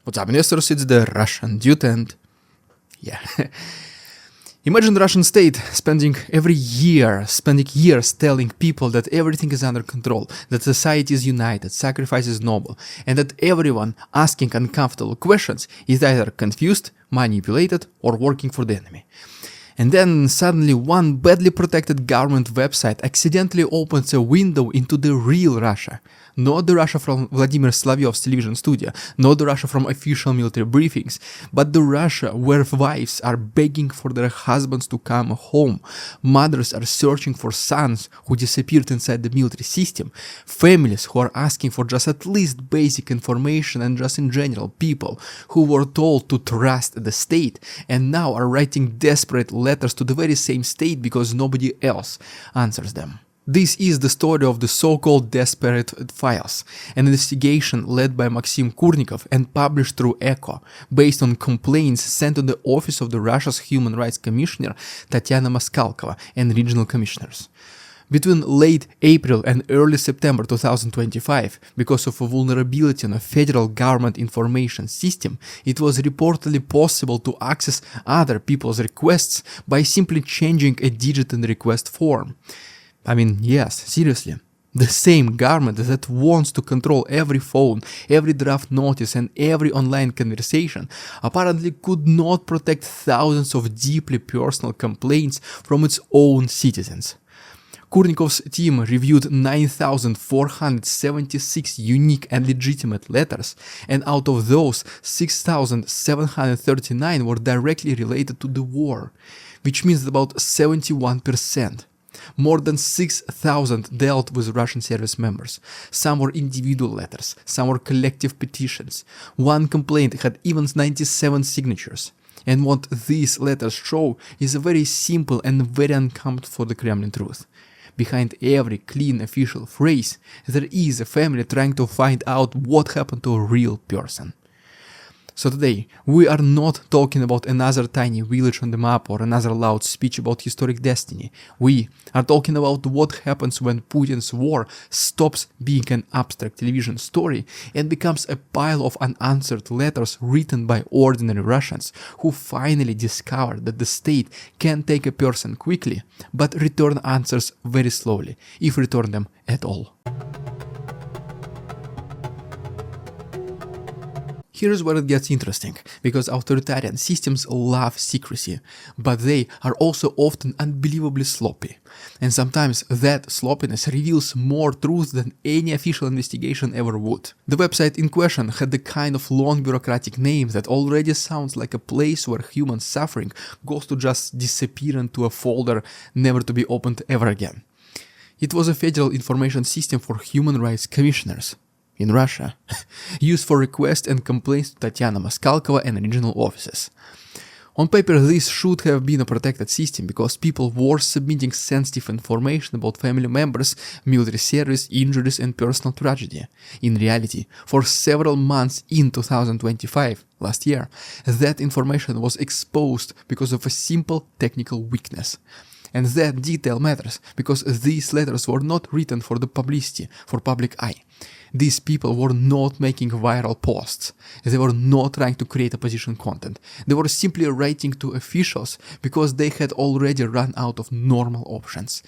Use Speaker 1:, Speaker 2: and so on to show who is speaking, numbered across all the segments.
Speaker 1: What's up, investors? It's the Russian dude, and yeah. Imagine the Russian state spending years telling people that everything is under control, that society is united, sacrifice is noble, and that everyone asking uncomfortable questions is either confused, manipulated, or working for the enemy. And then suddenly one badly protected government website accidentally opens a window into the real Russia. Not the Russia from Vladimir Solovyov's television studio, not the Russia from official military briefings, but the Russia where wives are begging for their husbands to come home, mothers are searching for sons who disappeared inside the military system, families who are asking for just at least basic information, and just in general people who were told to trust the state and now are writing desperate letters to the very same state because nobody else answers them. This is the story of the so-called Desperate Files, an investigation led by Maxim Kurnikov and published through Echo, based on complaints sent to the office of the Russia's Human Rights Commissioner Tatyana Moskalkova and regional commissioners. Between late April and early September 2025, because of a vulnerability in a federal government information system, it was reportedly possible to access other people's requests by simply changing a digit in the request form. I mean, yes, seriously. The same government that wants to control every phone, every draft notice, and every online conversation apparently could not protect thousands of deeply personal complaints from its own citizens. Kurnikov's team reviewed 9,476 unique and legitimate letters, and out of those, 6,739 were directly related to the war, which means about 71%. More than 6,000 dealt with Russian service members. Some were individual letters, some were collective petitions. One complaint had even 97 signatures. And what these letters show is a very simple and very uncomfortable for the Kremlin truth. Behind every clean official phrase, there is a family trying to find out what happened to a real person. So today, we are not talking about another tiny village on the map or another loud speech about historic destiny. We are talking about what happens when Putin's war stops being an abstract television story and becomes a pile of unanswered letters written by ordinary Russians who finally discover that the state can take a person quickly, but return answers very slowly, if return them at all. Here's where it gets interesting, because authoritarian systems love secrecy, but they are also often unbelievably sloppy. And sometimes that sloppiness reveals more truth than any official investigation ever would. The website in question had the kind of long bureaucratic name that already sounds like a place where human suffering goes to just disappear into a folder never to be opened ever again. It was a federal information system for human rights commissioners. In Russia, used for requests and complaints to Tatyana Moskalkova and regional offices. On paper, this should have been a protected system because people were submitting sensitive information about family members, military service, injuries, and personal tragedy. In reality, for several months in 2025, last year, that information was exposed because of a simple technical weakness. And that detail matters because these letters were not written for the publicity, for public eye. These people were not making viral posts. They were not trying to create opposition content. They were simply writing to officials because they had already run out of normal options.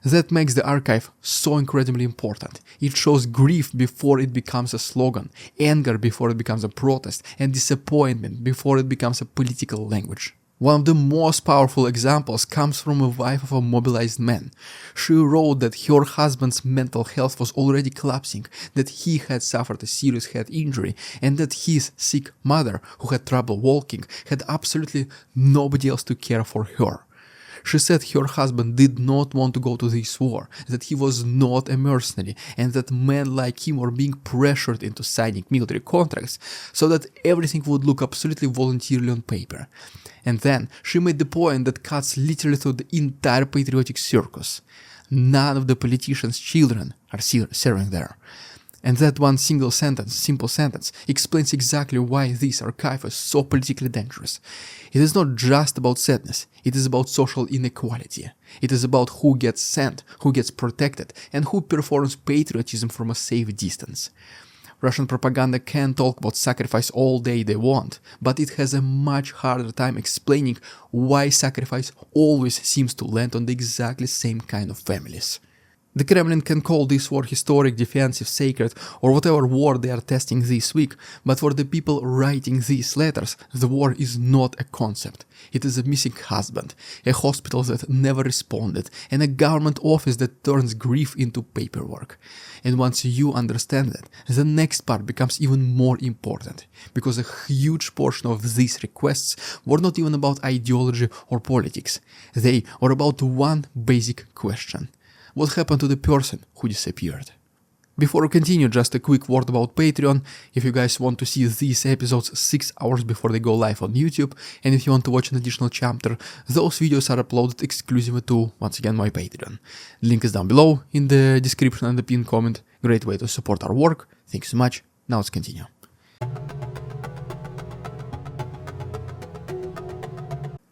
Speaker 1: That makes the archive so incredibly important. It shows grief before it becomes a slogan, anger before it becomes a protest, and disappointment before it becomes a political language. One of the most powerful examples comes from a wife of a mobilized man. She wrote that her husband's mental health was already collapsing, that he had suffered a serious head injury, and that his sick mother, who had trouble walking, had absolutely nobody else to care for her. She said her husband did not want to go to this war, that he was not a mercenary, and that men like him were being pressured into signing military contracts so that everything would look absolutely voluntarily on paper. And then she made the point that cuts literally through the entire patriotic circus. None of the politicians' children are serving there. And that one simple sentence, explains exactly why this archive is so politically dangerous. It is not just about sadness, it is about social inequality. It is about who gets sent, who gets protected, and who performs patriotism from a safe distance. Russian propaganda can talk about sacrifice all day they want, but it has a much harder time explaining why sacrifice always seems to land on the exactly same kind of families. The Kremlin can call this war historic, defensive, sacred, or whatever war they are testing this week, but for the people writing these letters, the war is not a concept. It is a missing husband, a hospital that never responded, and a government office that turns grief into paperwork. And once you understand that, the next part becomes even more important, because a huge portion of these requests were not even about ideology or politics. They were about one basic question. What happened to the person who disappeared? Before we continue, just a quick word about Patreon. If you guys want to see these episodes 6 hours before they go live on YouTube, and if you want to watch an additional chapter, those videos are uploaded exclusively to, once again, my Patreon. Link is down below in the description and the pinned comment. Great way to support our work. Thanks so much. Now let's continue.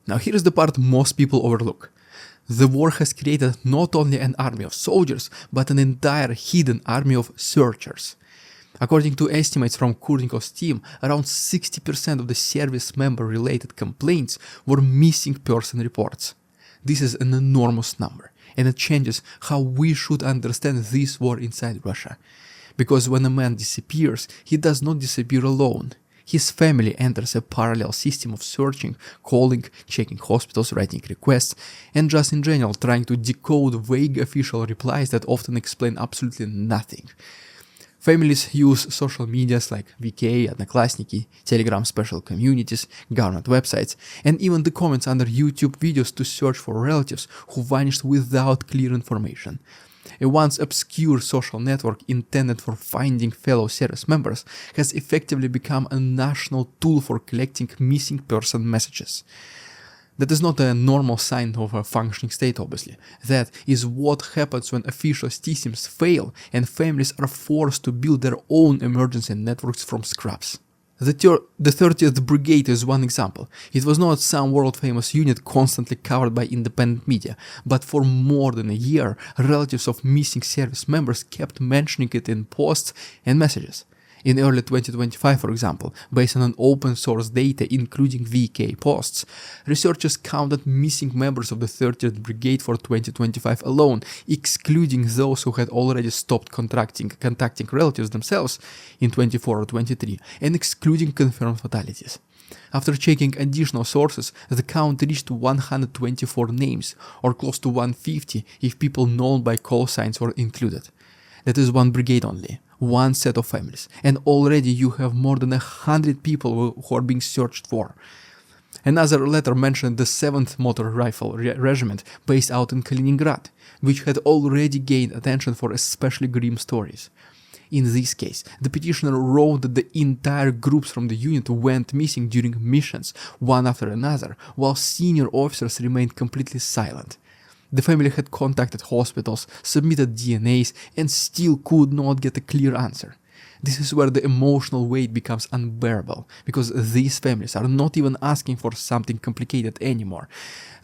Speaker 1: Now here's the part most people overlook. The war has created not only an army of soldiers, but an entire hidden army of searchers. According to estimates from Kurnikov's team, around 60% of the service member-related complaints were missing person reports. This is an enormous number, and it changes how we should understand this war inside Russia. Because when a man disappears, he does not disappear alone. His family enters a parallel system of searching, calling, checking hospitals, writing requests, and just in general trying to decode vague official replies that often explain absolutely nothing. Families use social medias like VK, Одноклассники, Telegram special communities, government websites, and even the comments under YouTube videos to search for relatives who vanished without clear information. A once obscure social network intended for finding fellow service members has effectively become a national tool for collecting missing person messages. That is not a normal sign of a functioning state, obviously. That is what happens when official systems fail and families are forced to build their own emergency networks from scraps. The 30th Brigade is one example. It was not some world-famous unit constantly covered by independent media, but for more than a year, relatives of missing service members kept mentioning it in posts and messages. In early 2025, for example, based on an open source data including VK posts, researchers counted missing members of the 30th Brigade for 2025 alone, excluding those who had already stopped contacting relatives themselves in 24 or 23, and excluding confirmed fatalities. After checking additional sources, the count reached 124 names, or close to 150 if people known by call signs were included. That is one brigade only, one set of families, and already you have more than 100 people who are being searched for. Another letter mentioned the 7th Motor Rifle Regiment based out in Kaliningrad, which had already gained attention for especially grim stories. In this case, the petitioner wrote that the entire groups from the unit went missing during missions, one after another, while senior officers remained completely silent. The family had contacted hospitals, submitted DNAs, and still could not get a clear answer. This is where the emotional weight becomes unbearable, because these families are not even asking for something complicated anymore.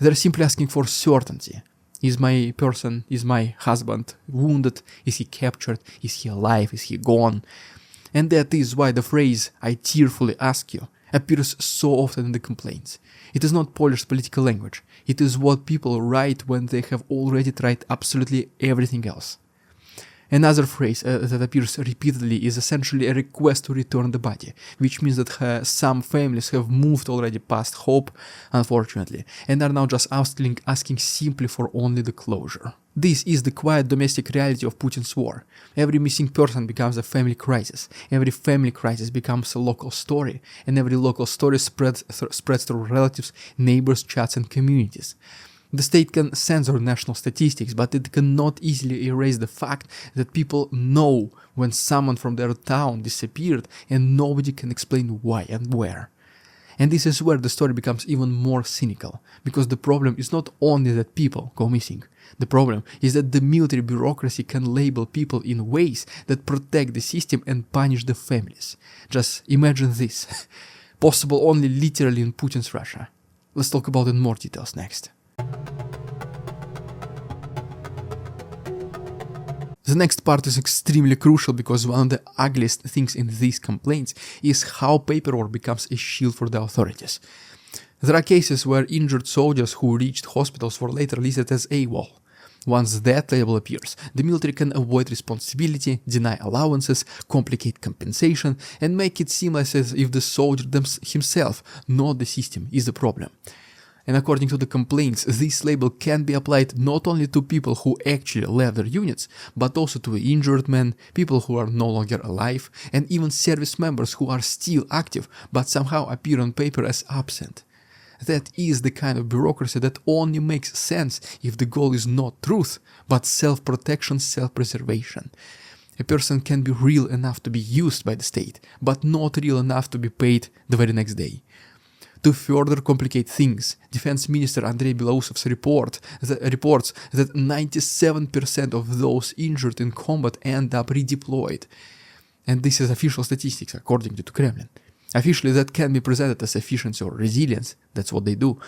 Speaker 1: They're simply asking for certainty. Is my husband wounded? Is he captured? Is he alive? Is he gone? And that is why the phrase, "I tearfully ask you," appears so often in the complaints. It is not polished political language. It is what people write when they have already tried absolutely everything else. Another phrase that appears repeatedly is essentially a request to return the body, which means that some families have moved already past hope, unfortunately, and are now just asking simply for only the closure. This is the quiet domestic reality of Putin's war. Every missing person becomes a family crisis, every family crisis becomes a local story, and every local story spreads through relatives, neighbors, chats, and communities. The state can censor national statistics, but it cannot easily erase the fact that people know when someone from their town disappeared and nobody can explain why and where. And this is where the story becomes even more cynical, because the problem is not only that people go missing. The problem is that the military bureaucracy can label people in ways that protect the system and punish the families. Just imagine this. Possible only literally in Putin's Russia. Let's talk about it in more details next. The next part is extremely crucial because one of the ugliest things in these complaints is how paperwork becomes a shield for the authorities. There are cases where injured soldiers who reached hospitals were later listed as AWOL. Once that label appears, the military can avoid responsibility, deny allowances, complicate compensation, and make it seem as if the soldier himself, not the system, is the problem. And according to the complaints, this label can be applied not only to people who actually left their units, but also to injured men, people who are no longer alive, and even service members who are still active but somehow appear on paper as absent. That is the kind of bureaucracy that only makes sense if the goal is not truth, but self-protection, self-preservation. A person can be real enough to be used by the state, but not real enough to be paid the very next day. To further complicate things, Defense Minister Andrei Belousov's reports that 97% of those injured in combat end up redeployed. And this is official statistics, according to the Kremlin. Officially, that can be presented as efficiency or resilience, that's what they do.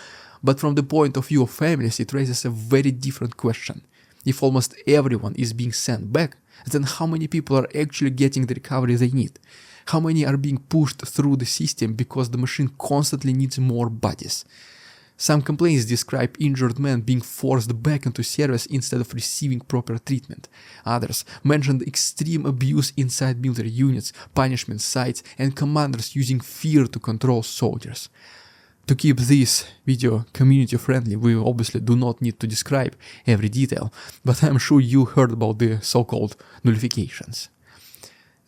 Speaker 1: But from the point of view of families, it raises a very different question. If almost everyone is being sent back, then how many people are actually getting the recovery they need? How many are being pushed through the system because the machine constantly needs more bodies? Some complaints describe injured men being forced back into service instead of receiving proper treatment. Others mentioned extreme abuse inside military units, punishment sites, and commanders using fear to control soldiers. To keep this video community friendly, we obviously do not need to describe every detail, but I'm sure you heard about the so-called nullifications.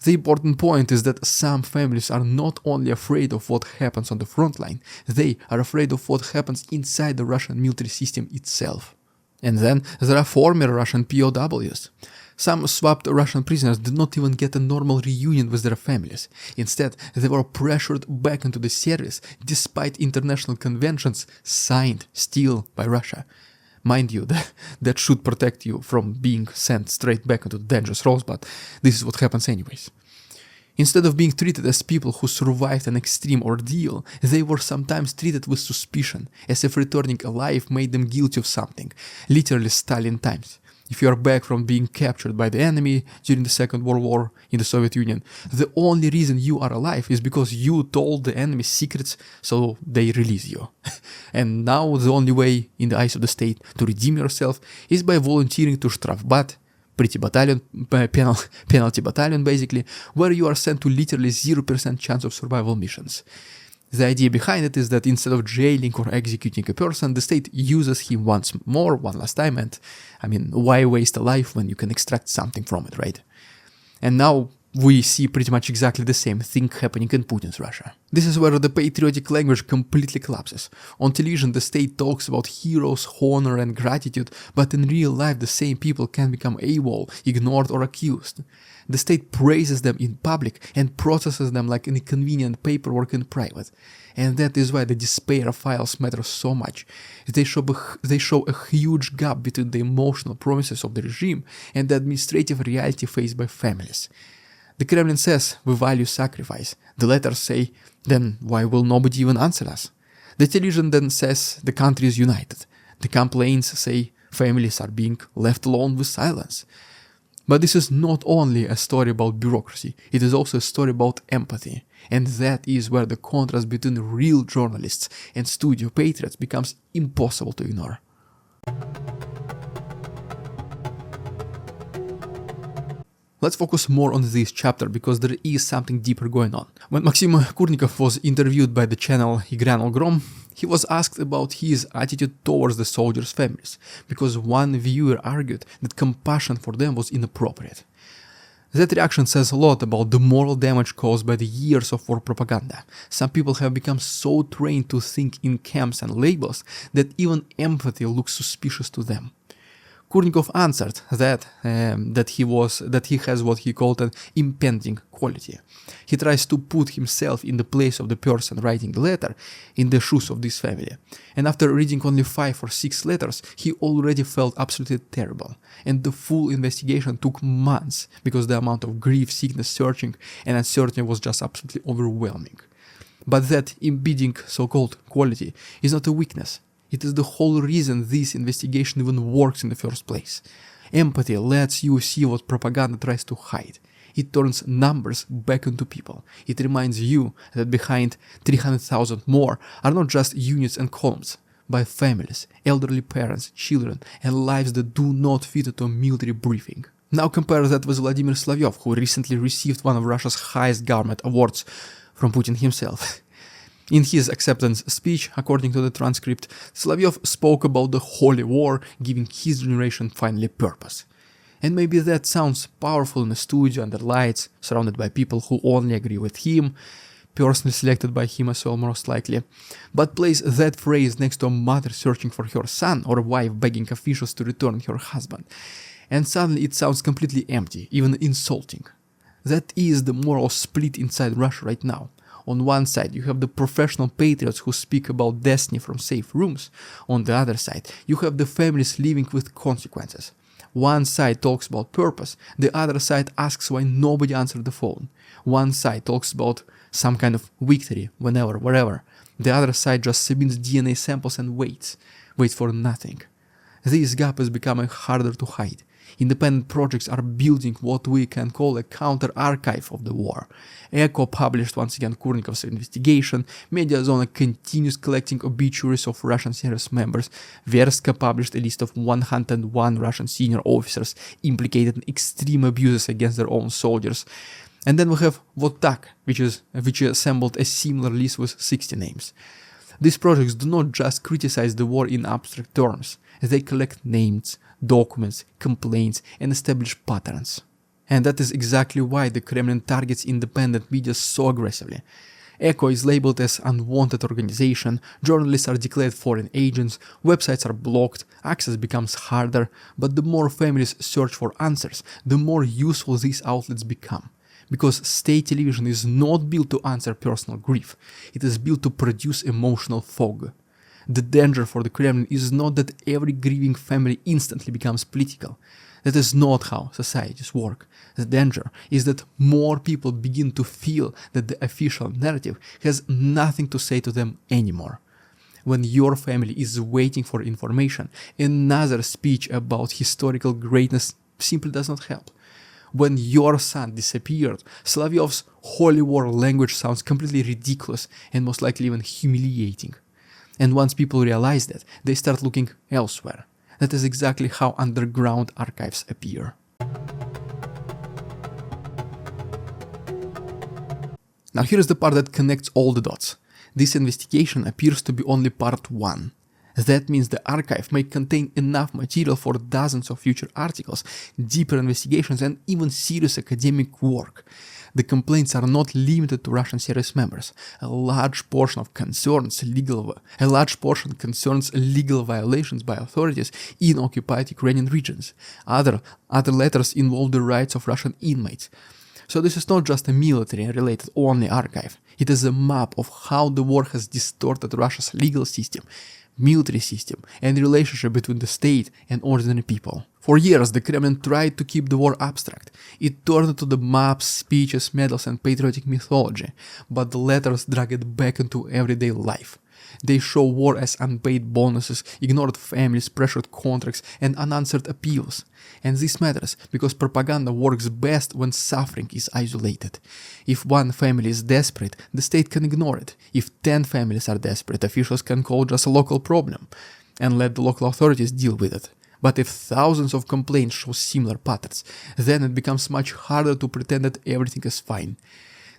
Speaker 1: The important point is that some families are not only afraid of what happens on the front line, they are afraid of what happens inside the Russian military system itself. And then there are former Russian POWs. Some swapped Russian prisoners did not even get a normal reunion with their families. Instead, they were pressured back into the service despite international conventions signed still by Russia. Mind you, that should protect you from being sent straight back into dangerous roles, but this is what happens anyways. Instead of being treated as people who survived an extreme ordeal, they were sometimes treated with suspicion, as if returning alive made them guilty of something, literally Stalin times. If you are back from being captured by the enemy during the Second World War in the Soviet Union, the only reason you are alive is because you told the enemy secrets, so they release you. And now the only way, in the eyes of the state, to redeem yourself is by volunteering to Strafbat, pretty battalion, penalty battalion basically, where you are sent to literally 0% chance of survival missions. The idea behind it is that instead of jailing or executing a person, the state uses him one last time, and I mean, why waste a life when you can extract something from it, right? And now we see pretty much exactly the same thing happening in Putin's Russia. This is where the patriotic language completely collapses. On television, the state talks about heroes, honor and gratitude, but in real life the same people can become AWOL, ignored or accused. The state praises them in public and processes them like inconvenient paperwork in private. And that is why the despair files matter so much. They show a huge gap between the emotional promises of the regime and the administrative reality faced by families. The Kremlin says we value sacrifice. The letters say, then why will nobody even answer us? The television then says the country is united. The complaints say families are being left alone with silence. But this is not only a story about bureaucracy, it is also a story about empathy. And that is where the contrast between real journalists and studio patriots becomes impossible to ignore. Let's focus more on this chapter because there is something deeper going on. When Maxim Kurnikov was interviewed by the channel Igranul Grom, he was asked about his attitude towards the soldiers' families, because one viewer argued that compassion for them was inappropriate. That reaction says a lot about the moral damage caused by the years of war propaganda. Some people have become so trained to think in camps and labels that even empathy looks suspicious to them. Kurnikov answered that he has what he called an impending quality. He tries to put himself in the place of the person writing the letter, in the shoes of this family. And after reading only 5 or 6 letters, he already felt absolutely terrible. And the full investigation took months because the amount of grief, sickness, searching and uncertainty was just absolutely overwhelming. But that impending so-called quality is not a weakness. It is the whole reason this investigation even works in the first place. Empathy lets you see what propaganda tries to hide. It turns numbers back into people. It reminds you that behind 300,000 more are not just units and columns, but families, elderly parents, children, and lives that do not fit into a military briefing. Now compare that with Vladimir Solovyov, who recently received one of Russia's highest government awards from Putin himself. In his acceptance speech, according to the transcript, Solovyov spoke about the holy war giving his generation finally purpose. And maybe that sounds powerful in a studio under lights, surrounded by people who only agree with him, personally selected by him as well most likely, but place that phrase next to a mother searching for her son or a wife begging officials to return her husband, and suddenly it sounds completely empty, even insulting. That is the moral split inside Russia right now. On one side, you have the professional patriots who speak about destiny from safe rooms. On the other side, you have the families living with consequences. One side talks about purpose, the other side asks why nobody answered the phone. One side talks about some kind of victory, whenever, wherever. The other side just submits DNA samples and waits for nothing. This gap is becoming harder to hide. Independent projects are building what we can call a counter-archive of the war. ECHO published once again Kurnikov's investigation, Mediazona continues collecting obituaries of Russian service members, Verska published a list of 101 Russian senior officers implicated in extreme abuses against their own soldiers. And then we have Votak, which assembled a similar list with 60 names. These projects do not just criticize the war in abstract terms, they collect names, documents, complaints, and establish patterns. And that is exactly why the Kremlin targets independent media so aggressively. ECHO is labeled as unwanted organization, journalists are declared foreign agents, websites are blocked, access becomes harder, but the more families search for answers, the more useful these outlets become. Because state television is not built to answer personal grief, it is built to produce emotional fog. The danger for the Kremlin is not that every grieving family instantly becomes political. That is not how societies work. The danger is that more people begin to feel that the official narrative has nothing to say to them anymore. When your family is waiting for information, another speech about historical greatness simply does not help. When your son disappeared, Solovyov's holy war language sounds completely ridiculous and most likely even humiliating. And once people realize that, they start looking elsewhere. That is exactly how underground archives appear. Now here is the part that connects all the dots. This investigation appears to be only part 1. That means the archive may contain enough material for dozens of future articles, deeper investigations, and even serious academic work. The complaints are not limited to Russian service members. A large portion concerns legal violations by authorities in occupied Ukrainian regions. Other letters involve the rights of Russian inmates. So this is not just a military-related only archive. It is a map of how the war has distorted Russia's legal system, military system, and the relationship between the state and ordinary people. For years, the Kremlin tried to keep the war abstract. It turned to the maps, speeches, medals, and patriotic mythology, but the letters drag it back into everyday life. They show war as unpaid bonuses, ignored families, pressured contracts, and unanswered appeals. And this matters because propaganda works best when suffering is isolated. If one family is desperate, the state can ignore it. If 10 families are desperate, officials can call just a local problem and let the local authorities deal with it. But if thousands of complaints show similar patterns, then it becomes much harder to pretend that everything is fine.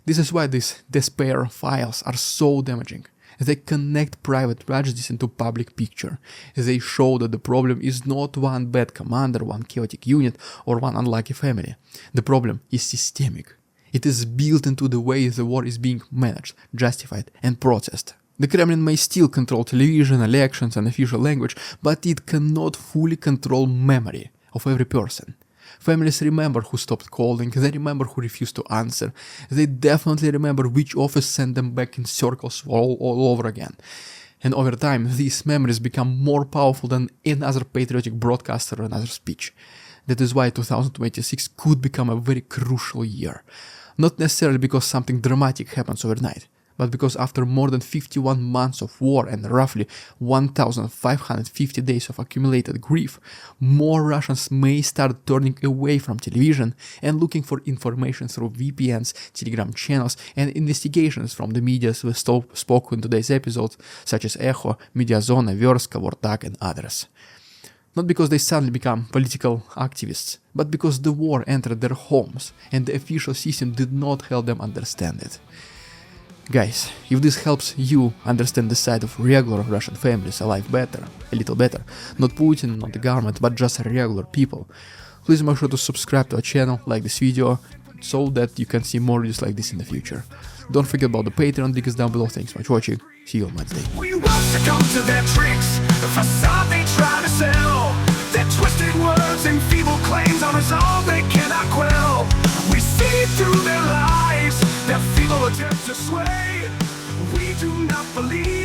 Speaker 1: This is why these despair files are so damaging. They connect private tragedies into public picture. They show that the problem is not one bad commander, one chaotic unit, or one unlucky family. The problem is systemic. It is built into the way the war is being managed, justified, and processed. The Kremlin may still control television, elections, and official language, but it cannot fully control memory of every person. Families remember who stopped calling, they remember who refused to answer, they definitely remember which office sent them back in circles all over again. And over time, these memories become more powerful than any other patriotic broadcaster or another speech. That is why 2026 could become a very crucial year. Not necessarily because something dramatic happens overnight, but because after more than 51 months of war and roughly 1,550 days of accumulated grief, more Russians may start turning away from television and looking for information through VPNs, Telegram channels, and investigations from the media we spoke in today's episode, such as Echo, Mediazona, Verska, Vortak, and others. Not because they suddenly become political activists, but because the war entered their homes and the official system did not help them understand it. Guys, if this helps you understand the side of regular Russian families alive better, a little better, not Putin, not the government, but just regular people, please make sure to subscribe to our channel, like this video, so that you can see more videos like this in the future. Don't forget about the Patreon, link is down below. Thanks so much for watching. See you on Wednesday.
Speaker 2: We won't succumb to their tricks, the facade they try to sell. Their twisted words and feeble claims on us all they cannot quell. We see through their lies, their feeble attempts to sway. We do not believe